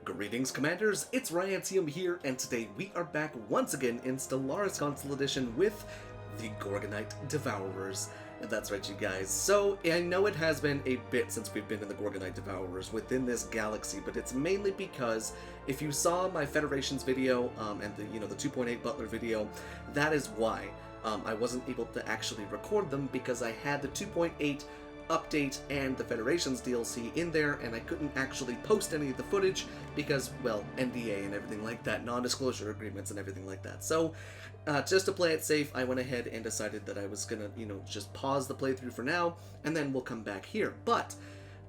Greetings, Commanders, it's Ryant1UM here, and today we are back once again in Stellaris Console Edition with the Gorgonite Devourers. And that's right, you guys. So, I know it has been a bit since we've been in the Gorgonite Devourers within this galaxy, but it's mainly because if you saw my Federations video, and the 2.8 Butler video, that is why. I wasn't able to actually record them because I had the 2.8 update and the Federations DLC in there, and I couldn't actually post any of the footage because, well, NDA and everything like that, non-disclosure agreements and everything like that. So, just to play it safe, I went ahead and decided that I was gonna, just pause the playthrough for now, and then we'll come back here. But,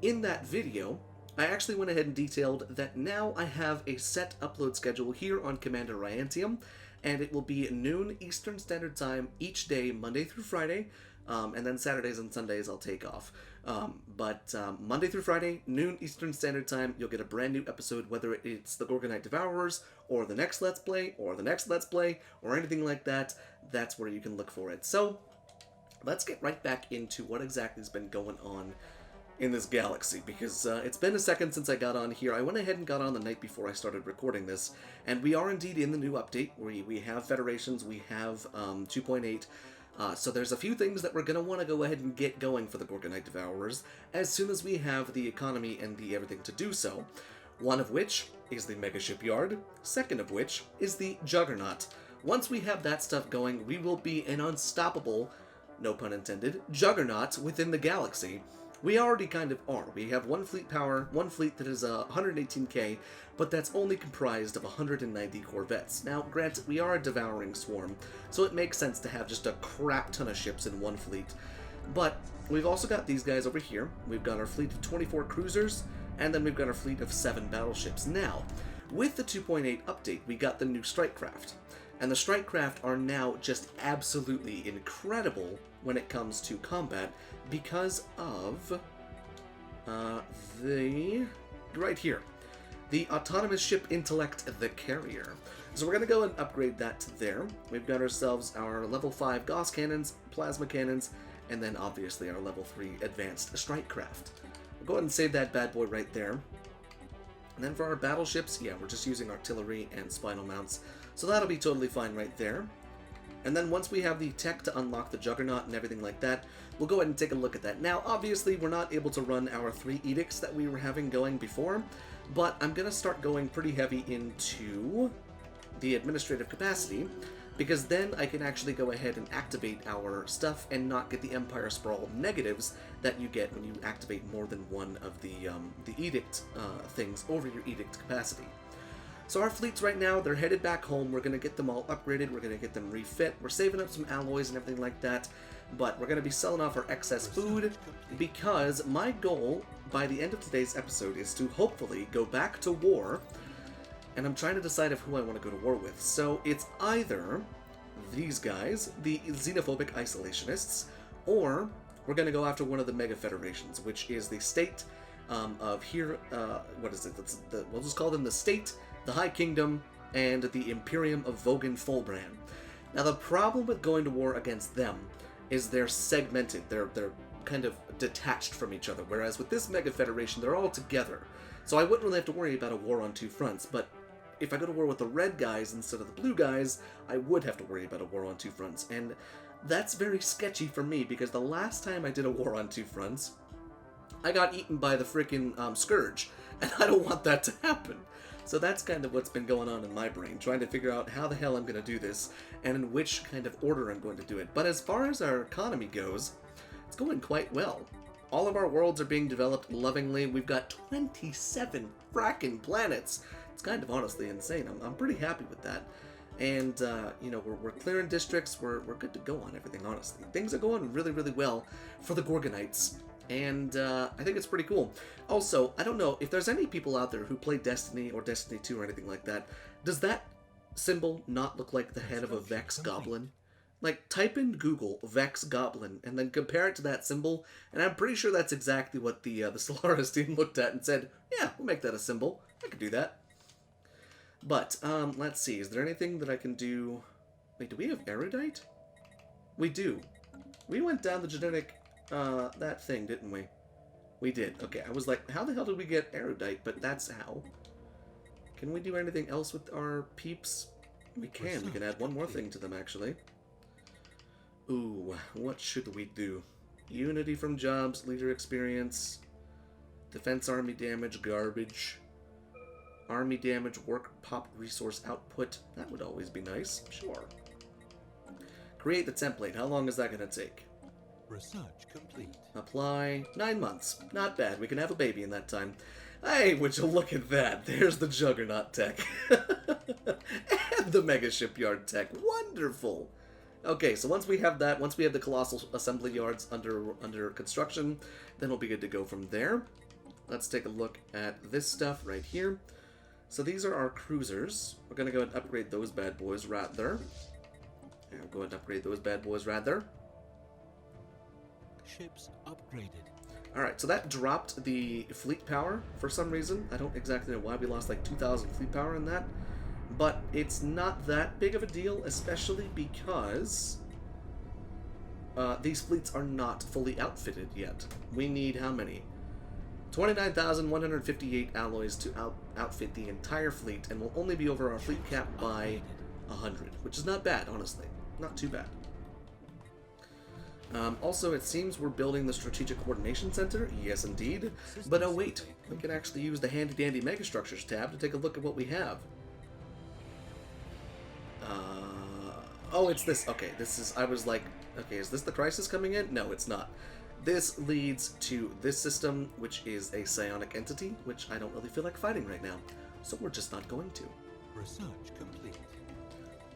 in that video, I actually went ahead and detailed that now I have a set upload schedule here on Commander Ryant1UM, and it will be noon Eastern Standard Time each day, Monday through Friday, and then Saturdays and Sundays I'll take off. But Monday through Friday, noon Eastern Standard Time, you'll get a brand new episode, whether it's the Gorgonite Devourers, or the next Let's Play, or the next Let's Play, or anything like that. That's where you can look for it. So, let's get right back into what exactly has been going on in this galaxy, because it's been a second since I got on here. I went ahead and got on the night before I started recording this, and we are indeed in the new update. We have Federations, we have 2.8, so there's a few things that we're going to want to go ahead and get going for the Gorgonite Devourers as soon as we have the economy and the everything to do so. One of which is the Mega Shipyard, second of which is the Juggernaut. Once we have that stuff going, we will be an unstoppable, no pun intended, juggernaut within the galaxy. We already kind of are. We have one fleet power, one fleet that is 118k, but that's only comprised of 190 corvettes. Now, granted, we are a devouring swarm, so it makes sense to have just a crap ton of ships in one fleet. But we've also got these guys over here. We've got our fleet of 24 cruisers, and then we've got our fleet of 7 battleships. Now, with the 2.8 update, we got the new strike craft. And the strike craft are now just absolutely incredible when it comes to combat because of right here, the autonomous ship intellect, the carrier. So we're going to go and upgrade that to there. We've got ourselves our level 5 Gauss cannons, plasma cannons, and then obviously our level 3 advanced strike craft. We'll go ahead and save that bad boy right there. And then for our battleships, yeah, we're just using artillery and spinal mounts, so that'll be totally fine right there. And then once we have the tech to unlock the Juggernaut and everything like that, we'll go ahead and take a look at that. Now, obviously, we're not able to run our 3 edicts that we were having going before, but I'm going to start going pretty heavy into the administrative capacity, because then I can actually go ahead and activate our stuff and not get the Empire Sprawl negatives that you get when you activate more than one of the edict things over your edict capacity. So our fleets right now, they're headed back home. We're going to get them all upgraded. We're going to get them refit. We're saving up some alloys and everything like that. But we're going to be selling off our excess food because my goal by the end of today's episode is to hopefully go back to war. And I'm trying to decide of who I want to go to war with. So it's either these guys, the xenophobic isolationists, or we're going to go after one of the mega federations, which is the state of here, what is it? We'll just call them the state, the High Kingdom, and the Imperium of Vogan Fulbrand. Now the problem with going to war against them is they're segmented, they're kind of detached from each other, whereas with this mega federation they're all together. So I wouldn't really have to worry about a war on two fronts, but if I go to war with the red guys instead of the blue guys, I would have to worry about a war on two fronts, and that's very sketchy for me, because the last time I did a war on two fronts, I got eaten by the frickin' Scourge, and I don't want that to happen. So that's kind of what's been going on in my brain, trying to figure out how the hell I'm going to do this, and in which kind of order I'm going to do it. But as far as our economy goes, it's going quite well. All of our worlds are being developed lovingly. We've got 27 fracking planets. It's kind of honestly insane. I'm pretty happy with that. And, we're clearing districts. We're good to go on everything, honestly. Things are going really, really well for the Gorgonites. And I think it's pretty cool. Also, I don't know, if there's any people out there who play Destiny or Destiny 2 or anything like that, does that symbol not look like the head of a Vex Goblin? Like, type in Google Vex Goblin and then compare it to that symbol, and I'm pretty sure that's exactly what the Stellaris team looked at and said, yeah, we'll make that a symbol. I could do that. But, let's see, is there anything that I can do? Wait, do we have erudite? We do. We went down the genetic, that thing, didn't we? We did. Okay, I was like, how the hell did we get erudite? But that's how. Can we do anything else with our peeps? We can. We can add one more thing to them, actually. Ooh, what should we do? Unity from jobs, leader experience, defense army damage, garbage, army damage, work pop resource output. That would always be nice. Sure. Create the template. How long is that going to take? Research complete. Apply. 9 months. Not bad. We can have a baby in that time. Hey, would you look at that? There's the Juggernaut tech. And the Mega Shipyard tech. Wonderful. Okay, so once we have that, once we have the Colossal Assembly Yards under construction, then we'll be good to go from there. Let's take a look at this stuff right here. So these are our cruisers. We're going to go ahead and upgrade those bad boys right there. And we'll go ahead and upgrade those bad boys right there. Ships upgraded. Alright, so that dropped the fleet power for some reason. I don't exactly know why we lost like 2,000 fleet power in that. But it's not that big of a deal, especially because these fleets are not fully outfitted yet. We need how many? 29,158 alloys to outfit the entire fleet, and we'll only be over our fleet cap by 100, which is not bad, honestly. Not too bad. Also, it seems we're building the Strategic Coordination Center. Yes, indeed. But oh wait, we can actually use the handy-dandy Megastructures tab to take a look at what we have. Oh, it's this. Okay, this is... I was like, okay, is this the crisis coming in? No, it's not. This leads to this system, which is a psionic entity, which I don't really feel like fighting right now. So we're just not going to. Research complete.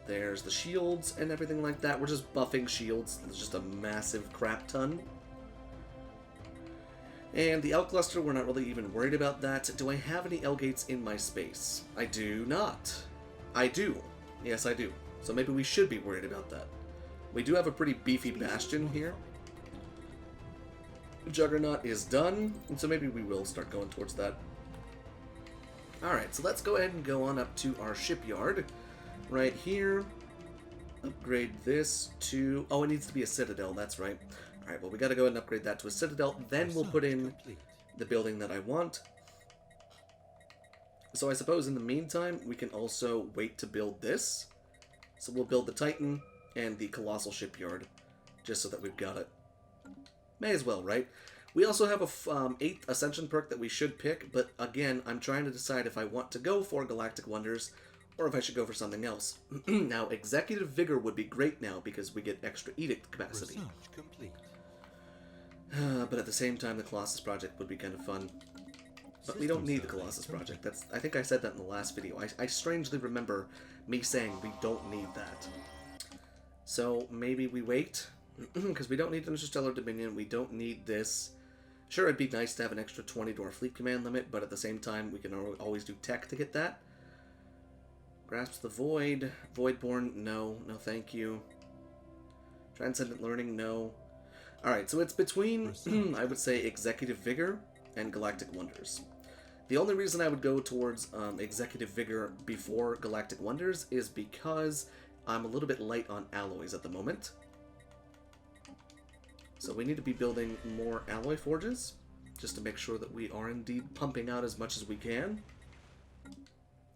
There's the shields and everything like that. We're just buffing shields. It's just a massive crap ton. And the L cluster, we're not really even worried about that. Do I have any L gates in my space? I do not. I do. Yes, I do. So maybe we should be worried about that. We do have a pretty beefy bastion here. Juggernaut is done, and so maybe we will start going towards that. Alright, so let's go ahead and go on up to our shipyard. Right here. Upgrade this to... Oh, it needs to be a citadel, that's right. Alright, well, we gotta go ahead and upgrade that to a citadel. Then we'll put in the building that I want. So I suppose in the meantime, we can also wait to build this. So we'll build the Titan and the Colossal Shipyard, just so that we've got it. May as well, right? We also have a 8th Ascension perk that we should pick, but again, I'm trying to decide if I want to go for Galactic Wonders, or if I should go for something else. Now, Executive Vigor would be great now, because we get extra Edict capacity. Research complete. But at the same time, the Colossus Project would be kind of fun. But we don't need the Colossus Project. That's, I think I said that in the last video. I strangely remember me saying we don't need that. So maybe we wait, because we don't need Interstellar Dominion, we don't need this. Sure, it'd be nice to have an extra 20 to our fleet command limit, but at the same time, we can always do tech to get that. Grasp the Void. Voidborn, no. No thank you. Transcendent Learning, no. Alright, so it's between, I would say, Executive Vigor and Galactic Wonders. The only reason I would go towards Executive Vigor before Galactic Wonders is because I'm a little bit light on alloys at the moment. So we need to be building more alloy forges, just to make sure that we are indeed pumping out as much as we can.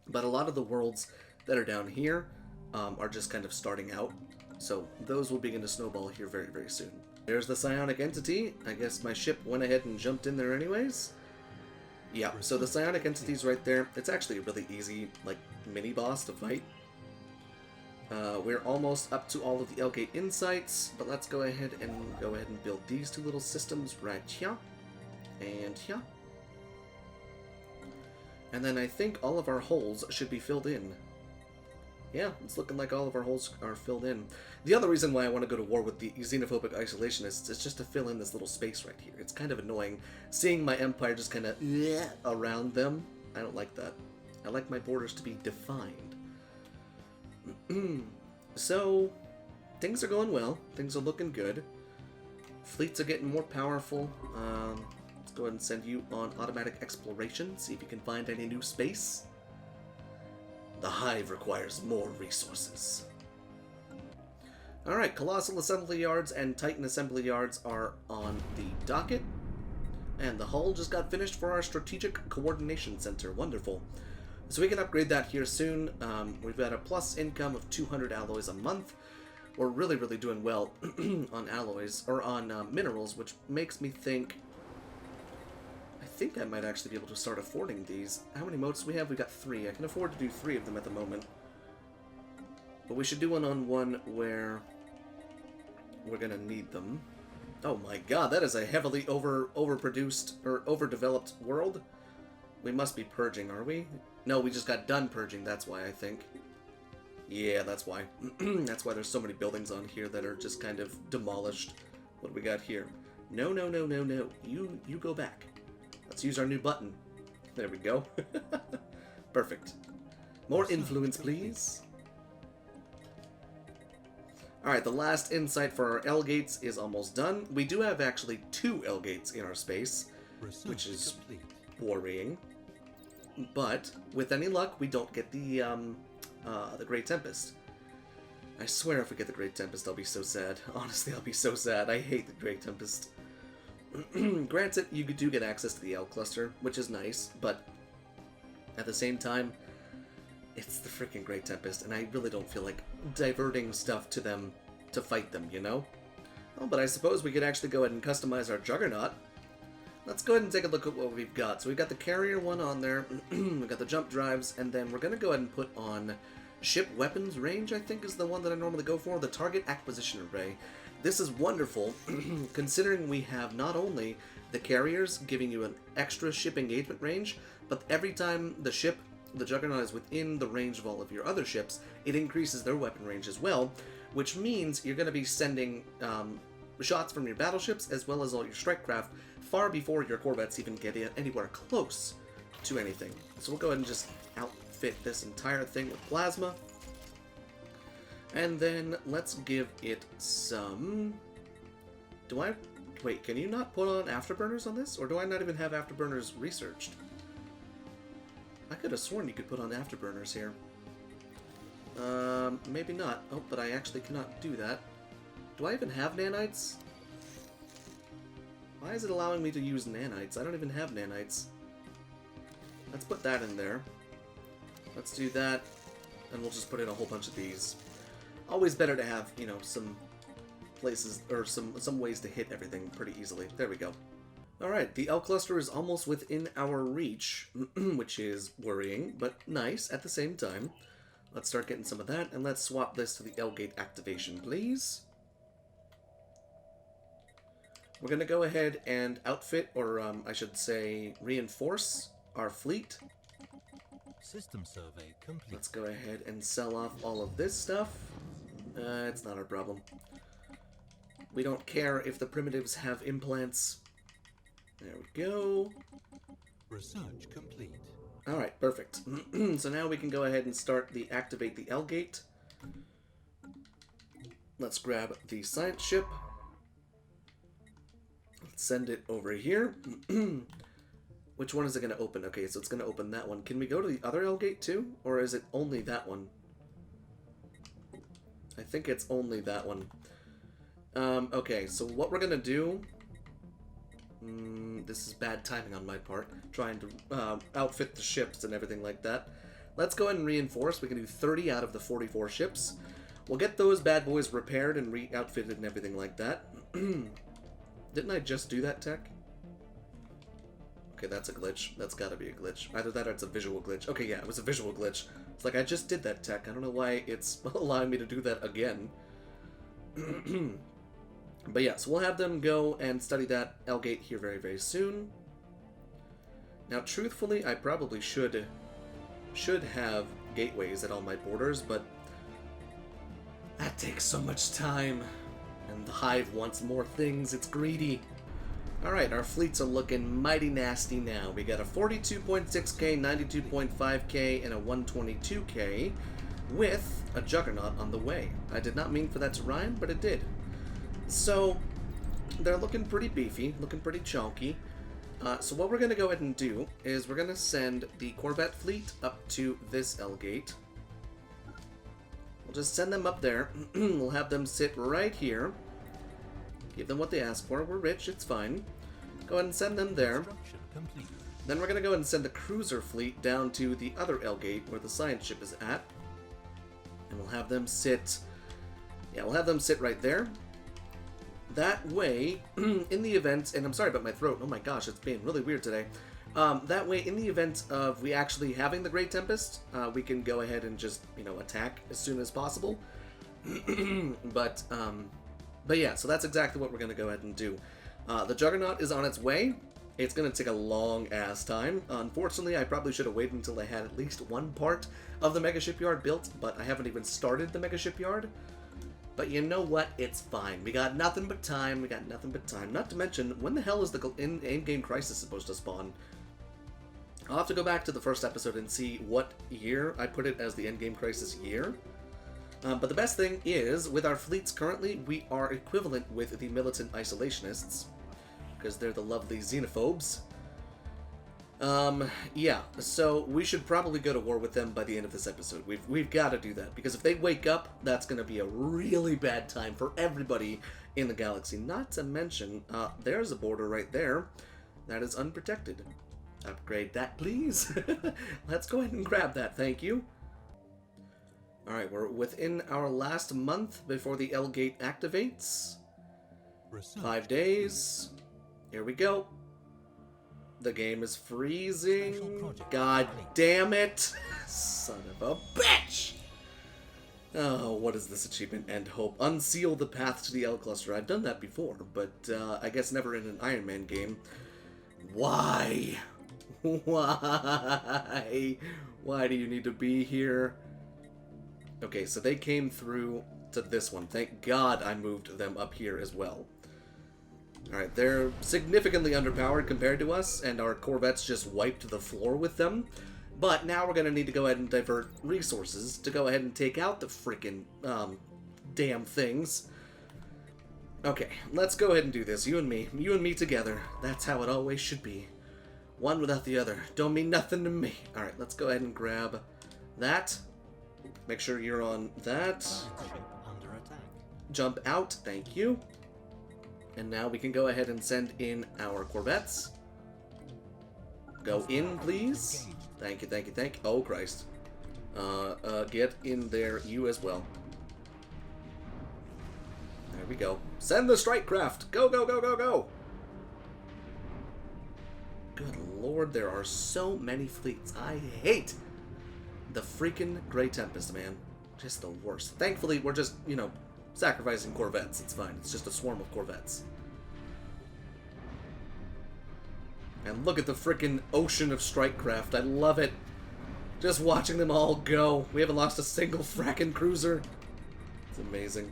But a lot of the worlds that are down here are just kind of starting out, so those will begin to snowball here very, very soon. There's the psionic entity. I guess my ship went ahead and jumped in there anyways. Yeah, so the psionic entity's right there. It's actually a really easy, like, mini-boss to fight. We're almost up to all of the L-Gate insights, but let's go ahead and build these two little systems right here and here. And then I think all of our holes should be filled in. Yeah, it's looking like all of our holes are filled in. The other reason why I want to go to war with the xenophobic isolationists is just to fill in this little space right here. It's kind of annoying seeing my empire just kind of around them. I don't like that. I like my borders to be defined. So, things are going well. Things are looking good. Fleets are getting more powerful. Let's go ahead and send you on automatic exploration. See if you can find any new space. The Hive requires more resources. Alright, Colossal Assembly Yards and Titan Assembly Yards are on the docket. And the hull just got finished for our Strategic Coordination Center. Wonderful. So we can upgrade that here soon. We've got a plus income of 200 alloys a month. We're really, really doing well on alloys, or on minerals, which makes me think... I think I might actually be able to start affording these. How many motes do we have? We got 3. I can afford to do 3 of them at the moment. But we should do one on one where we're gonna need them. Oh my god, that is a heavily overproduced, or overdeveloped world. We must be purging, are we? No, we just got done purging, that's why, I think. Yeah, that's why. That's why there's so many buildings on here that are just kind of demolished. What do we got here? No, no, no, no, no. You go back. Let's use our new button. There we go. Perfect. More influence, please. Alright, the last insight for our L gates is almost done. We do have actually 2 L gates in our space, which is worrying. But with any luck, we don't get the Great Tempest. I swear if we get the Great Tempest, I'll be so sad. Honestly, I'll be so sad. I hate the Great Tempest. Granted, you do get access to the L cluster, which is nice, but at the same time, it's the freaking Great Tempest, and I really don't feel like diverting stuff to them to fight them, you know? Oh, but I suppose we could actually go ahead and customize our Juggernaut. Let's go ahead and take a look at what we've got. So we've got the carrier one on there, we've got the jump drives, and then we're going to go ahead and put on ship weapons range, I think is the one that I normally go for, the target acquisition array. This is wonderful, considering we have not only the carriers giving you an extra ship engagement range, but every time the ship, the Juggernaut, is within the range of all of your other ships, it increases their weapon range as well, which means you're going to be sending shots from your battleships as well as all your strike craft far before your corvettes even get anywhere close to anything. So we'll go ahead and just outfit this entire thing with plasma. And then let's give it some... Wait, can you not put on afterburners on this? Or do I not even have afterburners researched? I could have sworn you could put on afterburners here. Maybe not. Oh, but I actually cannot do that. Do I even have nanites? Why is it allowing me to use nanites? I don't even have nanites. Let's put that in there. Let's do that, and we'll just put in a whole bunch of these. Always better to have, you know, some places, or some ways to hit everything pretty easily. There we go. Alright, the L cluster is almost within our reach, which is worrying, but nice at the same time. Let's start getting some of that, and let's swap this to the L gate activation, please. We're going to go ahead and outfit, or I should say reinforce, our fleet. System survey complete. Let's go ahead and sell off all of this stuff. It's not our problem. We don't care if the primitives have implants. There we go. Research complete. Alright, perfect. So now we can go ahead and activate the L gate. Let's grab the science ship. Let's send it over here. Which one is it going to open? Okay, so it's going to open that one. Can we go to the other L gate too? Or is it only that one? I think it's only that one. Okay, so what we're going to do... this is bad timing on my part, trying to outfit the ships and everything like that. Let's go ahead and reinforce. We can do 30 out of the 44 ships. We'll get those bad boys repaired and re-outfitted and everything like that. Didn't I just do that, tech? Okay, that's a glitch. That's gotta be a glitch. Either that or it's a visual glitch. Okay, yeah, it was a visual glitch. It's like, I just did that, tech. I don't know why it's allowing me to do that again. But yeah, so we'll have them go and study that L gate here very, very soon. Now, truthfully, I probably should have gateways at all my borders, but that takes so much time. And the Hive wants more things. It's greedy. Alright, our fleets are looking mighty nasty now. We got a 42.6k, 92.5k, and a 122k with a Juggernaut on the way. I did not mean for that to rhyme, but it did. So, they're looking pretty beefy, looking pretty chunky. So what we're going to go ahead and do is we're going to send the Corvette fleet up to this L gate. We'll just send them up there. We'll have them sit right here. Give them what they ask for. We're rich, it's fine. Go ahead and send them there. Then we're going to go ahead and send the cruiser fleet down to the other L gate where the science ship is at. And we'll have them sit... Yeah, we'll have them sit right there. That way, in the event... And I'm sorry about my throat. Oh my gosh, it's being really weird today. That way, in the event of we actually having the Great Tempest, we can go ahead and just, you know, attack as soon as possible. But yeah, so that's exactly what we're going to go ahead and do. The Juggernaut is on its way. It's going to take a long-ass time. Unfortunately, I probably should have waited until I had at least one part of the Mega Shipyard built, but I haven't even started the Mega Shipyard. But you know what? It's fine. We got nothing but time. We got nothing but time. Not to mention, when the hell is the in-game crisis supposed to spawn? I'll have to go back to the first episode and see what year I put it as the endgame crisis year. But the best thing is, with our fleets currently, we are equivalent with the militant isolationists, because they're the lovely xenophobes. Yeah, so we should probably go to war with them by the end of this episode. We've got to do that, because if they wake up, that's going to be a really bad time for everybody in the galaxy. Not to mention, there's a border right there that is unprotected. Upgrade that, please. Let's go ahead and grab that, thank you. Alright, we're within our last month before the L gate activates. 5 days. Here we go. The game is freezing. God damn it. Son of a bitch. Oh, what is this achievement? End hope. Unseal the path to the L cluster. I've done that before, but I guess never in an Iron Man game. Why? Why? Why do you need to be here? Okay, so they came through to this one. Thank God I moved them up here as well. Alright, they're significantly underpowered compared to us, and our corvettes just wiped the floor with them. But now we're going to need to go ahead and divert resources to go ahead and take out the freaking damn things. Okay, let's go ahead and do this. You and me together. That's how it always should be. One without the other don't mean nothing to me. Alright, let's go ahead and grab that. Make sure you're on that. Jump out, thank you. And now we can go ahead and send in our corvettes. Go in, please. Thank you, thank you, thank you. Oh, Christ. Get in there, you as well. There we go. Send the strike craft! Go, go, go, go, go! Good lord, there are so many fleets. I hate the freaking Grey Tempest, man. Just the worst. Thankfully, we're just, you know, sacrificing corvettes. It's fine. It's just a swarm of corvettes. And look at the freaking ocean of strike craft. I love it. Just watching them all go. We haven't lost a single frackin' cruiser. It's amazing.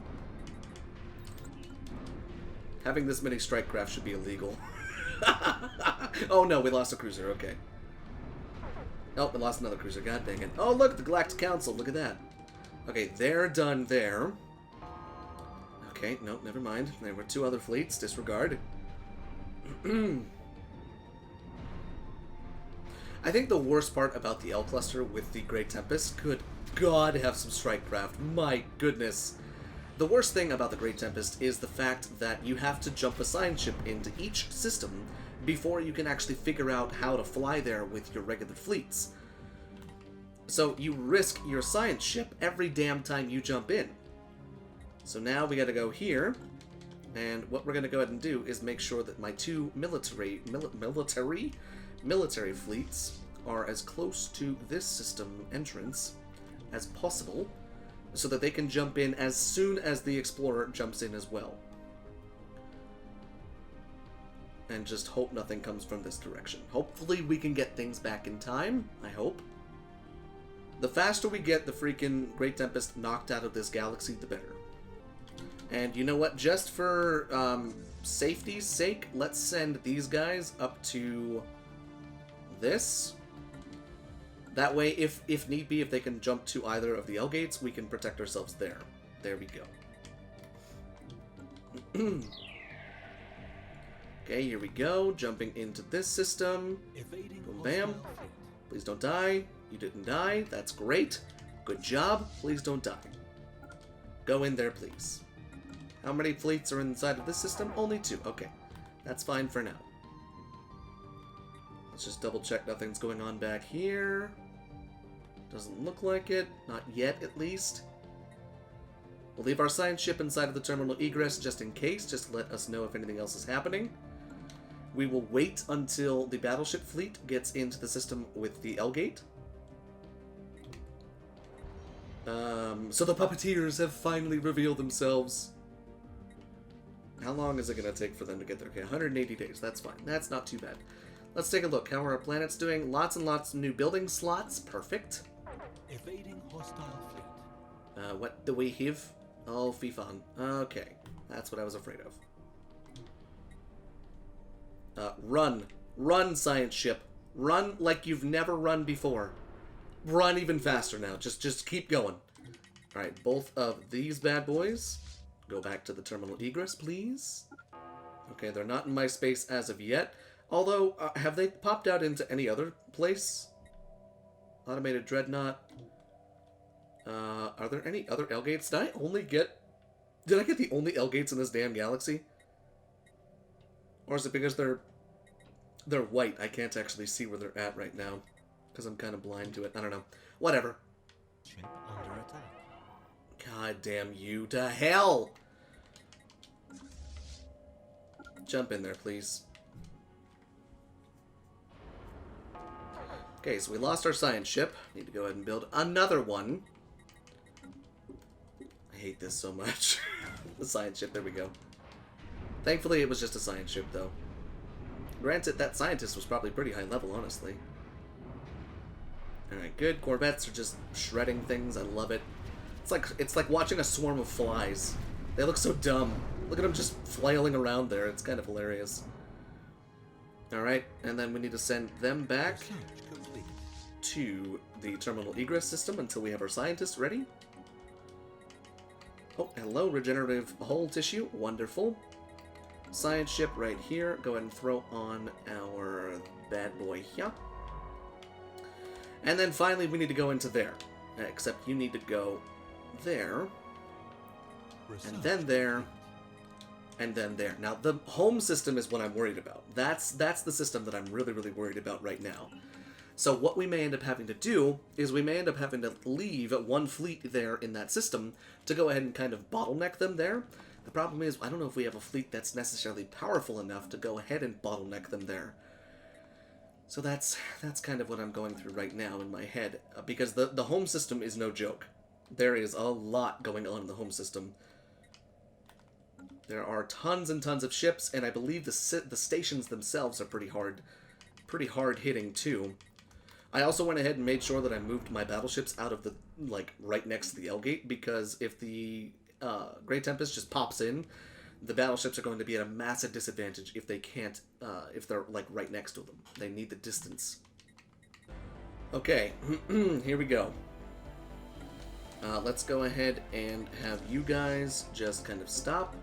Having this many strike craft should be illegal. Oh no, we lost a cruiser. Okay. Oh, we lost another cruiser. God dang it. Oh, look, the Galactic Council. Look at that. Okay, they're done there. Okay, no, never mind. There were two other fleets. Disregard. I think the worst part about the L cluster with the Great Tempest, good God, have some strike craft. My goodness. The worst thing about the Great Tempest is the fact that you have to jump a science ship into each system before you can actually figure out how to fly there with your regular fleets. So you risk your science ship every damn time you jump in. So now we gotta go here, and what we're gonna go ahead and do is make sure that my two military fleets are as close to this system entrance as possible, so that they can jump in as soon as the Explorer jumps in as well. And just hope nothing comes from this direction. Hopefully we can get things back in time, I hope. The faster we get the freaking Great Tempest knocked out of this galaxy, the better. And you know what? Just for safety's sake, let's send these guys up to this. That way, if need be, if they can jump to either of the L gates, we can protect ourselves there. There we go. Okay, here we go. Jumping into this system. Boom, bam. Please don't die. You didn't die. That's great. Good job. Please don't die. Go in there, please. How many fleets are inside of this system? Only 2. Okay. That's fine for now. Let's just double check nothing's going on back here. Doesn't look like it. Not yet, at least. We'll leave our science ship inside of the terminal egress just in case, just to let us know if anything else is happening. We will wait until the battleship fleet gets into the system with the L-gate. So the puppeteers have finally revealed themselves. How long is it going to take for them to get there? Okay, 180 days. That's fine. That's not too bad. Let's take a look. How are our planets doing? Lots and lots of new building slots. Perfect. Evading hostile fleet. What do we have? Oh, Fifan. Okay. That's what I was afraid of. Run. Run, science ship. Run like you've never run before. Run even faster now. Just keep going. Alright, both of these bad boys. Go back to the terminal egress, please. Okay, they're not in my space as of yet. Although, have they popped out into any other place? Automated Dreadnought. Are there any other L-gates? Did I get the only L-gates in this damn galaxy? Or is it because they're white? I can't actually see where they're at right now. Because I'm kind of blind to it. I don't know. Whatever. Ship under attack. God damn you to hell! Jump in there, please. Okay, so we lost our science ship. Need to go ahead and build another one. I hate this so much. The science ship, there we go. Thankfully, it was just a science ship, though. Granted, that scientist was probably pretty high level, honestly. Alright, good. Corvettes are just shredding things. I love it. It's like watching a swarm of flies. They look so dumb. Look at them just flailing around there. It's kind of hilarious. Alright, and then we need to send them back to the terminal egress system until we have our scientists ready. Oh, hello, regenerative hull tissue. Wonderful. Science ship right here. Go ahead and throw on our bad boy here. And then finally we need to go into there. Except you need to go there. And then there. And then there. Now, the home system is what I'm worried about. That's the system that I'm really, really worried about right now. So what we may end up having to do is we may end up having to leave one fleet there in that system to go ahead and kind of bottleneck them there. The problem is, I don't know if we have a fleet that's necessarily powerful enough to go ahead and bottleneck them there. So that's kind of what I'm going through right now in my head. Because the home system is no joke. There is a lot going on in the home system. There are tons and tons of ships, and I believe the stations themselves are pretty hard hitting too. I also went ahead and made sure that I moved my battleships out of the, like, right next to the L-gate, because if the Grey Tempest just pops in, the battleships are going to be at a massive disadvantage if they can't, if they're, like, right next to them. They need the distance. Okay, here we go. Let's go ahead and have you guys just kind of stop.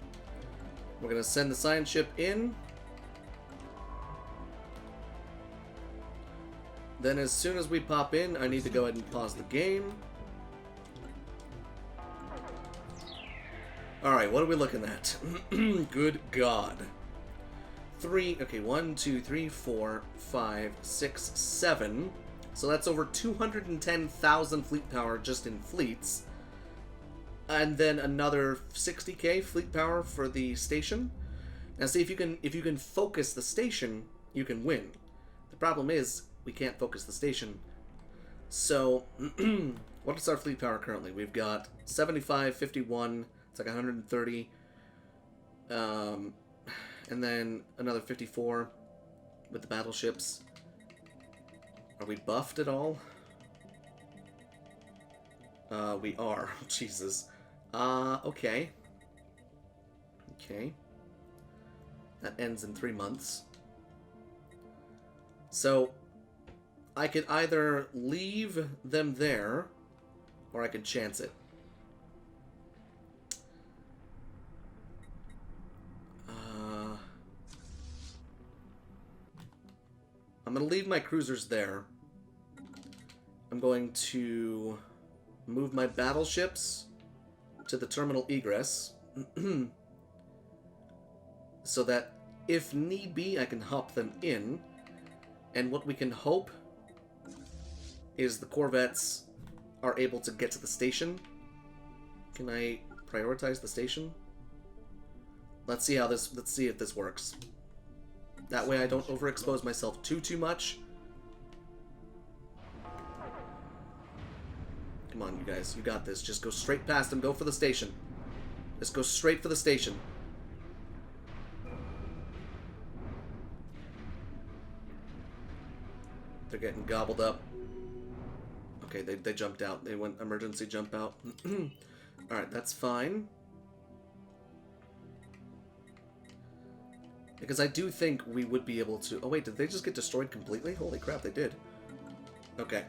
We're going to send the science ship in. Then as soon as we pop in, I need to go ahead and pause the game. Alright, what are we looking at? Good God. 1, 2, 3, 4, 5, 6, 7. So that's over 210,000 fleet power just in fleets. And then another 60k fleet power for the station. Now see, if you can focus the station, you can win. The problem is, we can't focus the station. So, what is our fleet power currently? We've got 75, 51, it's like 130. And then another 54 with the battleships. Are we buffed at all? We are. Jesus. Okay. Okay. That ends in 3 months. So, I could either leave them there, or I could chance it. I'm going to leave my cruisers there. I'm going to move my battleships to the terminal egress so that if need be I can hop them in, And what we can hope is the corvettes are able to get to the station. Can I prioritize the station? Let's see how this. Let's see if this works. That way I don't overexpose myself too much. Come on, you guys. You got this. Just go straight past them. Go for the station. Just go straight for the station. They're getting gobbled up. Okay, they jumped out. They went emergency jump out. Alright, that's fine. Because I do think we would be able to... Oh wait, did they just get destroyed completely? Holy crap, they did. Okay.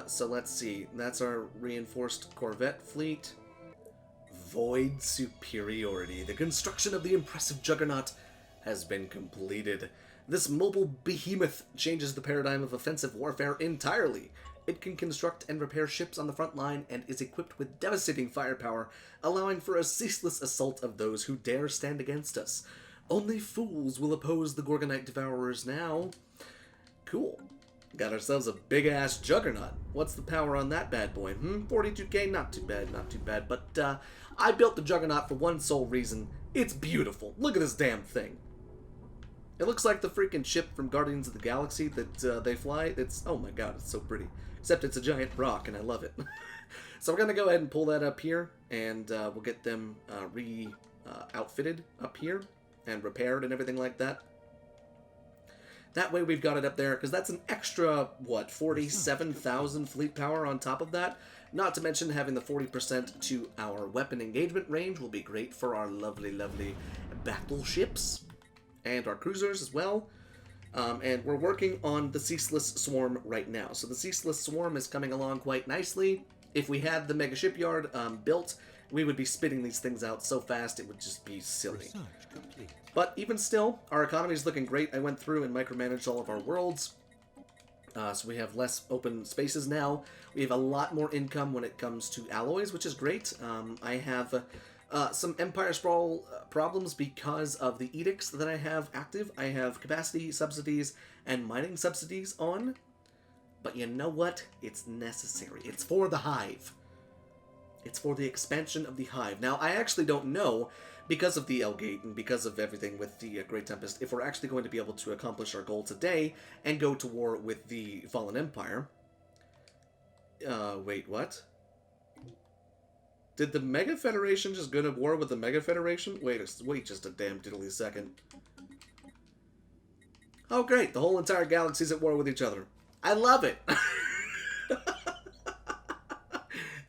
So let's see. That's our reinforced corvette fleet. Void superiority. The construction of the impressive juggernaut has been completed. This mobile behemoth changes the paradigm of offensive warfare entirely. It can construct and repair ships on the front line and is equipped with devastating firepower, allowing for a ceaseless assault of those who dare stand against us. Only fools will oppose the Gorgonite Devourers now. Cool. Got ourselves a big-ass juggernaut. What's the power on that bad boy? 42k? Not too bad, not too bad. But I built the juggernaut for one sole reason. It's beautiful. Look at this damn thing. It looks like the freaking ship from Guardians of the Galaxy that they fly. It's, oh my god, it's so pretty. Except it's a giant rock, and I love it. So we're going to go ahead and pull that up here, and we'll get them outfitted up here, and repaired and everything like that. That way we've got it up there, because that's an extra, what, 47,000 fleet power on top of that. Not to mention having the 40% to our weapon engagement range will be great for our lovely, lovely battleships. And our cruisers as well. And we're working on the Ceaseless Swarm right now. So the Ceaseless Swarm is coming along quite nicely. If we had the Mega Shipyard built, we would be spitting these things out so fast it would just be silly. But even still, our economy is looking great. I went through and micromanaged all of our worlds. So we have less open spaces now. We have a lot more income when it comes to alloys, which is great. I have... some Empire Sprawl problems because of the edicts that I have active. I have capacity subsidies and mining subsidies on. But you know what? It's necessary. It's for the Hive. It's for the expansion of the Hive. Now, I actually don't know, because of the L-Gate and because of everything with the Great Tempest, if we're actually going to be able to accomplish our goal today and go to war with the Fallen Empire. Wait, what? Did the Mega Federation just go to war with the Mega Federation? Wait just a damn diddly second. Oh great, the whole entire galaxy's at war with each other. I love it!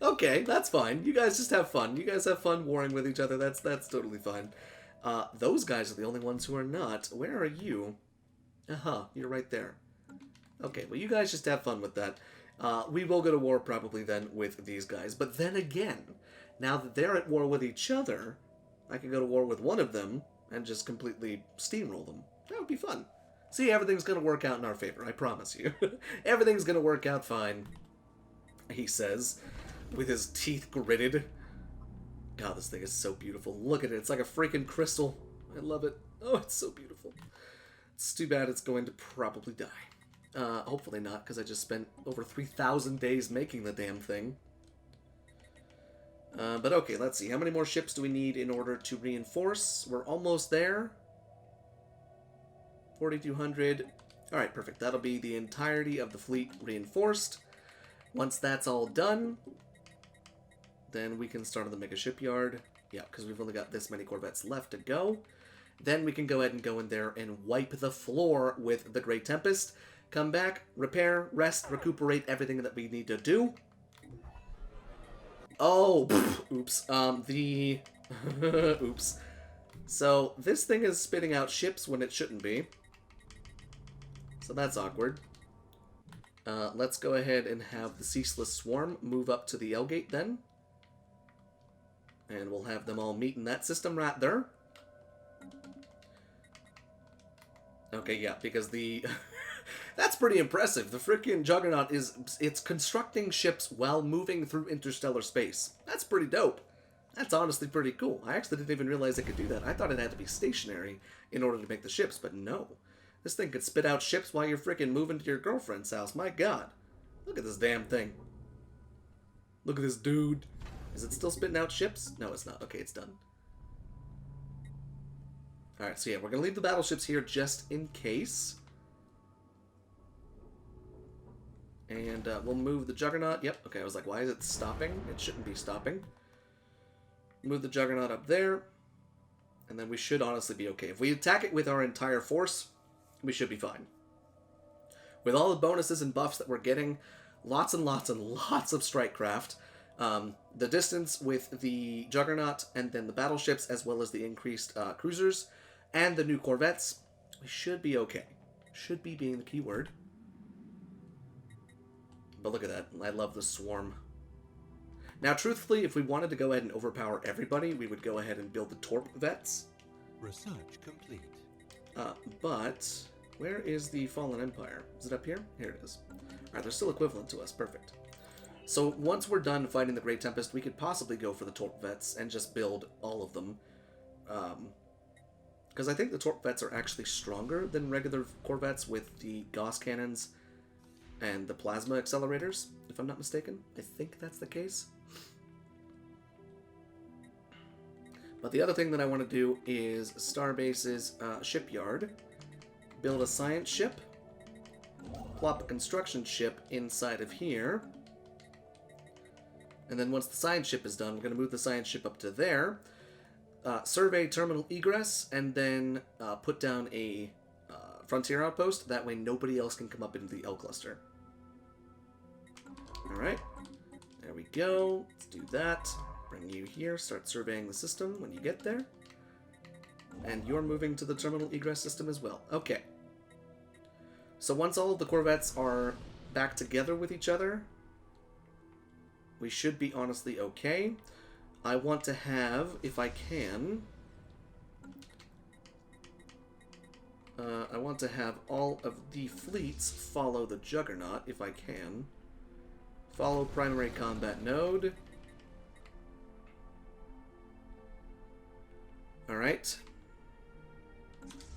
Okay, that's fine. You guys just have fun. You guys have fun warring with each other. That's totally fine. Those guys are the only ones who are not. Where are you? You're right there. Okay, well you guys just have fun with that. We will go to war probably then with these guys. But then again, now that they're at war with each other, I can go to war with one of them and just completely steamroll them. That would be fun. See, everything's going to work out in our favor, I promise you. Everything's going to work out fine, he says, with his teeth gritted. God, this thing is so beautiful. Look at it. It's like a freaking crystal. I love it. Oh, it's so beautiful. It's too bad it's going to probably die. Hopefully not, because I just spent over 3,000 days making the damn thing. But okay, let's see. How many more ships do we need in order to reinforce? We're almost there. 4,200. Alright, perfect. That'll be the entirety of the fleet reinforced. Once that's all done, then we can start on the Mega Shipyard. Yeah, because we've only got this many corvettes left to go. Then we can go ahead and go in there and wipe the floor with the Great Tempest. Come back, repair, rest, recuperate everything that we need to do. Oh, oops. Oops. So, this thing is spitting out ships when it shouldn't be. So that's awkward. Let's go ahead and have the Ceaseless Swarm move up to the L-Gate then. And we'll have them all meet in that system right there. Okay, yeah, because the... That's pretty impressive. The frickin' Juggernaut it's constructing ships while moving through interstellar space. That's pretty dope. That's honestly pretty cool. I actually didn't even realize it could do that. I thought it had to be stationary in order to make the ships, but no. This thing could spit out ships while you're freaking moving to your girlfriend's house. My god. Look at this damn thing. Look at this dude. Is it still spitting out ships? No, it's not. Okay, it's done. Alright, so yeah, we're going to leave the battleships here just in case. And we'll move the Juggernaut. Yep, okay, I was like, why is it stopping? It shouldn't be stopping. Move the Juggernaut up there. And then we should honestly be okay. If we attack it with our entire force, we should be fine. With all the bonuses and buffs that we're getting, lots and lots and lots of strike craft. The distance with the Juggernaut and then the battleships, as well as the increased cruisers and the new corvettes, we should be okay. Should be being the key word. But look at that. I love the swarm. Now, truthfully, if we wanted to go ahead and overpower everybody, we would go ahead and build the Torp Vets. Research complete. But where is the Fallen Empire? Is it up here? Here it is. Alright, they're still equivalent to us. Perfect. So once we're done fighting the Great Tempest, we could possibly go for the Torp Vets and just build all of them. Because I think the Torp Vets are actually stronger than regular Corvettes with the Gauss cannons and the plasma accelerators, if I'm not mistaken. I think that's the case. But the other thing that I want to do is Starbase's shipyard. Build a science ship. Plop a construction ship inside of here. And then once the science ship is done, we're going to move the science ship up to there. Survey terminal egress, and then put down a frontier outpost. That way nobody else can come up into the L cluster. Alright. There we go. Let's do that. Bring you here. Start surveying the system when you get there. And you're moving to the terminal egress system as well. Okay. So once all of the corvettes are back together with each other, we should be honestly okay. I want to have, if I can, I want to have all of the fleets follow the Juggernaut, if I can. Follow primary combat node. Alright.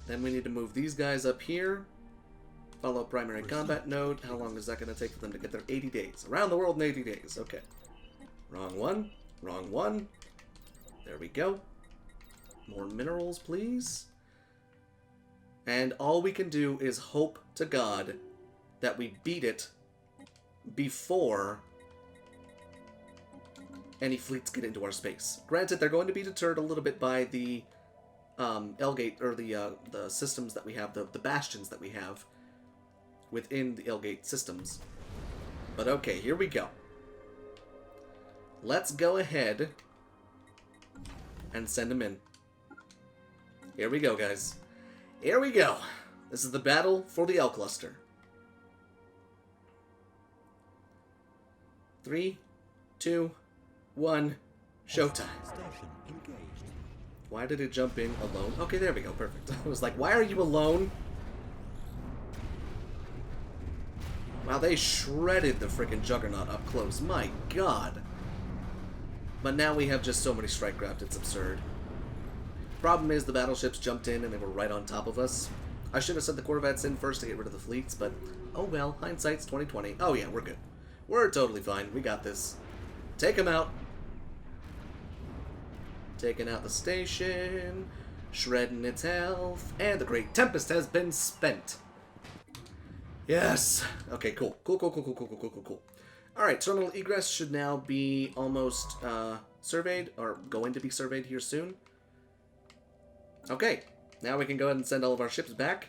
Then we need to move these guys up here. Follow primary combat node. How long is that going to take for them to get there? 80 days. Around the world in 80 days. Okay. Wrong one. Wrong one. There we go. More minerals, please. And all we can do is hope to God that we beat it before any fleets get into our space. Granted, they're going to be deterred a little bit by the L-gate, or the systems that we have, the bastions that we have within the L-gate systems. But okay, here we go. Let's go ahead and send them in. Here we go, guys. Here we go. This is the battle for the L cluster. 3, 2, 1, showtime. Station engaged. Why did it jump in alone? Okay, there we go. Perfect. I was like, why are you alone? Wow, they shredded the freaking Juggernaut up close. My god. But now we have just so many strike craft, it's absurd. Problem is, the battleships jumped in and they were right on top of us. I should have sent the corvettes in first to get rid of the fleets, but oh well, hindsight's 20/20. Oh yeah, we're good. We're totally fine. We got this. Take them out. Taking out the station. Shredding its health. And the Great Tempest has been spent. Yes. Okay, cool. Cool. Alright, terminal egress should now be almost surveyed, or going to be surveyed here soon. Okay, now we can go ahead and send all of our ships back.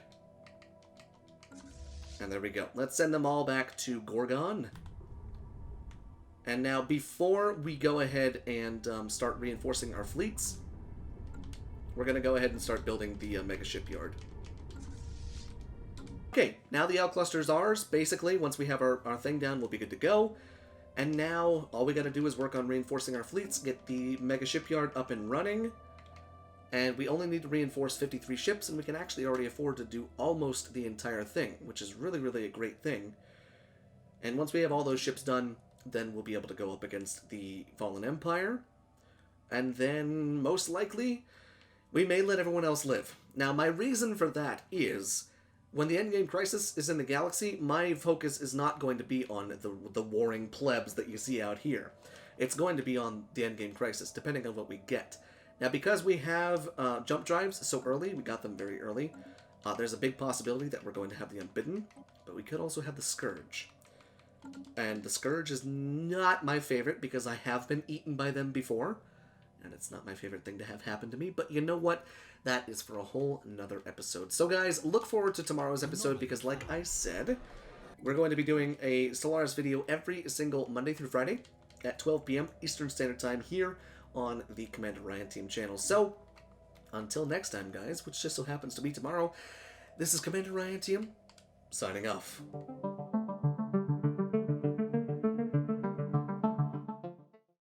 And there we go. Let's send them all back to Gorgon. And now, before we go ahead and start reinforcing our fleets, we're going to go ahead and start building the mega shipyard. Okay, now the L cluster is ours. Basically, once we have our thing down, we'll be good to go. And now, all we got to do is work on reinforcing our fleets, get the mega shipyard up and running. And we only need to reinforce 53 ships, and we can actually already afford to do almost the entire thing, which is really, really a great thing. And once we have all those ships done, then we'll be able to go up against the Fallen Empire. And then, most likely, we may let everyone else live. Now, my reason for that is, when the endgame crisis is in the galaxy, my focus is not going to be on the warring plebs that you see out here. It's going to be on the endgame crisis, depending on what we get. Now, because we have jump drives so early, we got them very early, there's a big possibility that we're going to have the Unbidden, but we could also have the Scourge. And the Scourge is not my favorite, because I have been eaten by them before, and it's not my favorite thing to have happen to me, but you know what? That is for a whole another episode. So guys, look forward to tomorrow's episode, because like I said, we're going to be doing a Stellaris video every single Monday through Friday at 12 p.m. Eastern Standard Time here on the Commander Ryan Team channel. So, until next time, guys, which just so happens to be tomorrow, this is Commander Ryan Team, signing off.